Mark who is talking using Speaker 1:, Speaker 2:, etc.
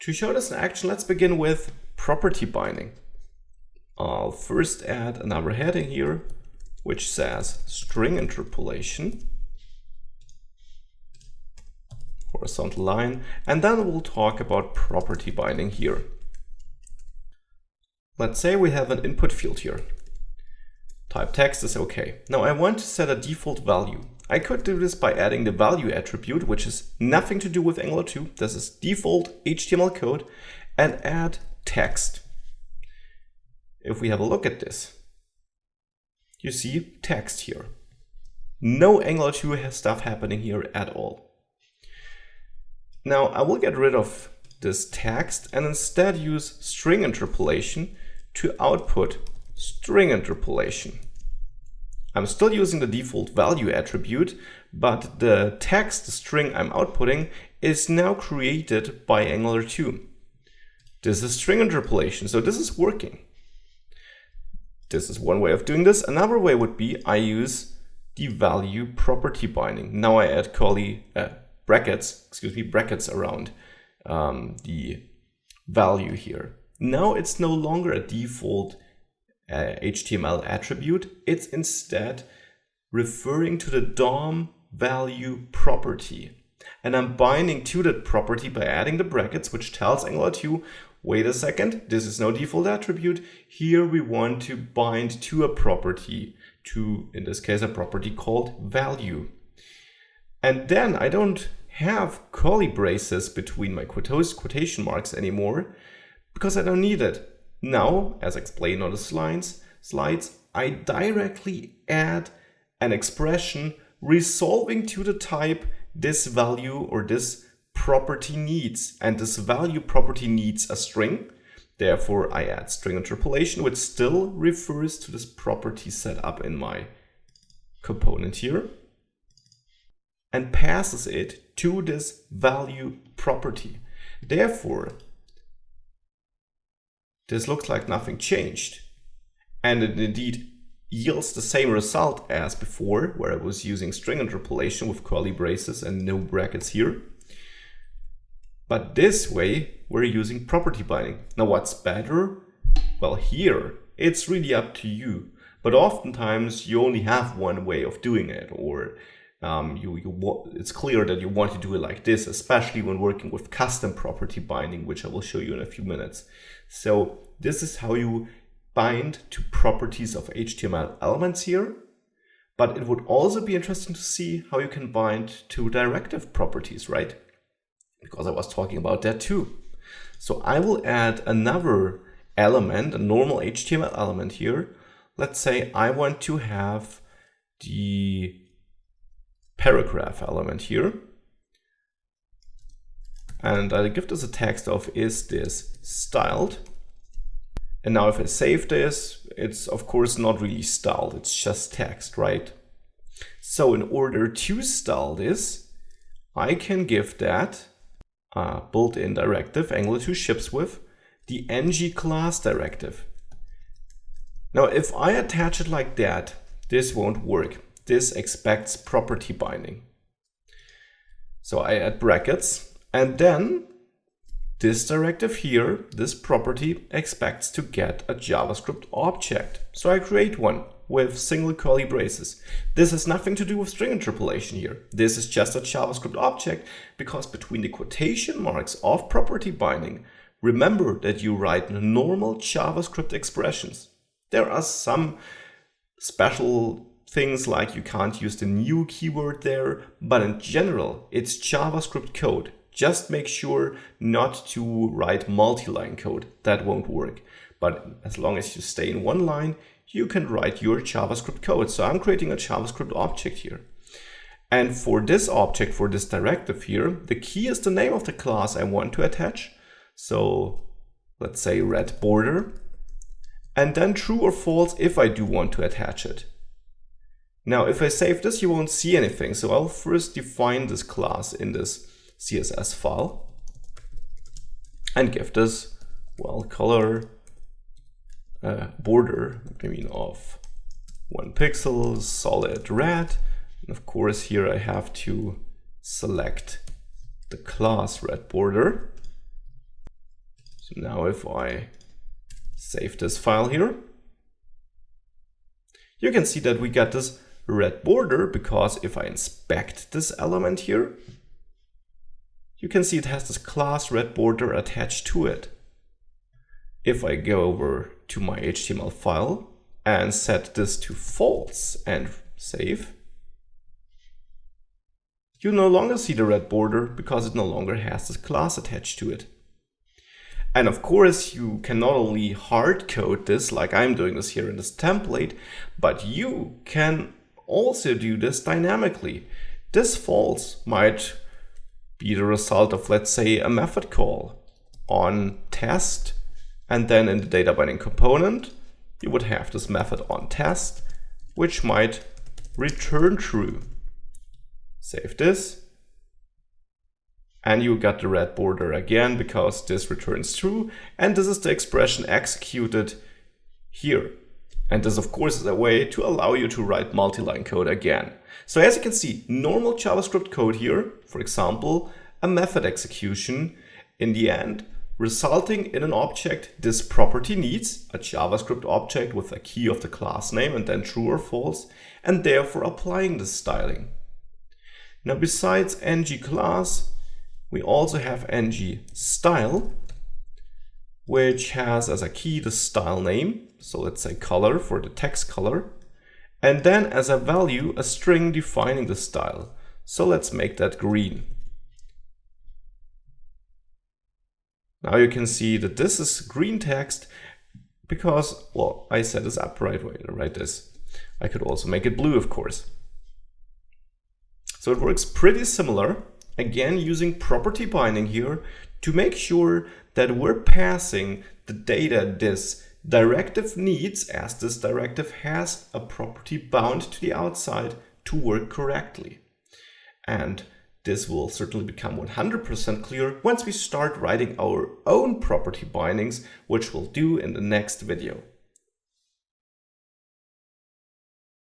Speaker 1: To show this in action, let's begin with property binding. I'll first add another heading here, which says string interpolation, horizontal line, and then we'll talk about property binding here. Let's say we have an input field here. Type text is okay. Now I want to set a default value. I could do this by adding the value attribute, which is nothing to do with Angular 2. This is default HTML code, and add text. If we have a look at this, you see text here. No Angular 2 stuff happening here at all. Now I will get rid of this text and instead use string interpolation to output string interpolation. I'm still using the default value attribute, but the text string I'm outputting is now created by Angular 2. This is string interpolation, so this is working. This is one way of doing this. Another way would be I use the value property binding. Now I add brackets around the value here. Now it's no longer a default HTML attribute. It's instead referring to the DOM value property. And I'm binding to that property by adding the brackets, which tells Angular 2, wait a second, this is no default attribute. Here we want to bind to a property, in this case, a property called value. And then I don't have curly braces between my quotation marks anymore because I don't need it. Now, as explained on the slides, I directly add an expression resolving to the type this value or this property needs. And this value property needs a string. Therefore, I add string interpolation, which still refers to this property set up in my component here, and passes it to this value property. Therefore, this looks like nothing changed. And it indeed yields the same result as before, where I was using string interpolation with curly braces and no brackets here. But this way, we're using property binding. Now, what's better? Well, here, it's really up to you. But oftentimes, you only have one way of doing it, or it's clear that you want to do it like this, especially when working with custom property binding, which I will show you in a few minutes. So this is how you bind to properties of HTML elements here. But it would also be interesting to see how you can bind to directive properties, right? Because I was talking about that too. So I will add another element, a normal HTML element here. Let's say I want to have the paragraph element here. And I give this a text of is this styled? And now if I save this, it's of course not really styled, it's just text, right? So in order to style this, I can give that a built-in directive Angular 2 ships with, the ng class directive. Now if I attach it like that, this won't work. This expects property binding. So I add brackets, and then this directive here, this property, expects to get a JavaScript object. So I create one with single curly braces. This has nothing to do with string interpolation here. This is just a JavaScript object, because between the quotation marks of property binding, remember that you write normal JavaScript expressions. There are some special things like you can't use the new keyword there, but in general, it's JavaScript code. Just make sure not to write multi-line code. That won't work. But as long as you stay in one line, you can write your JavaScript code. So I'm creating a JavaScript object here. And for this object, for this directive here, the key is the name of the class I want to attach. So let's say red border. And then true or false if I do want to attach it. Now, if I save this, you won't see anything. So I'll first define this class in this CSS file and give this, well, color border, of 1 pixel, solid red. And of course, here I have to select the class red border. So now if I save this file here, you can see that we get this red border, because if I inspect this element here, you can see it has this class red border attached to it. If I go over to my HTML file and set this to false and save, you no longer see the red border because it no longer has this class attached to it. And of course, you can not only hard code this like I'm doing this here in this template, but you can also do this dynamically. This false might be the result of, let's say, a method call on test, and then in the data binding component, you would have this method on test, which might return true. Save this, and you got the red border again because this returns true, and this is the expression executed here. And this, of course, is a way to allow you to write multi-line code again. So as you can see, normal JavaScript code here, for example, a method execution, in the end, resulting in an object this property needs, a JavaScript object with a key of the class name and then true or false, and therefore applying this styling. Now, besides ng-class, we also have ng-style, which has as a key the style name, so let's say color for the text color, and then as a value a string defining the style. So let's make that green. Now you can see that this is green text because, well, I set this up right way to write this. I could also make it blue, of course. So it works pretty similar, again using property binding here to make sure that we're passing the data this directive needs, as this directive has a property bound to the outside, to work correctly. And this will certainly become 100% clear once we start writing our own property bindings, which we'll do in the next video.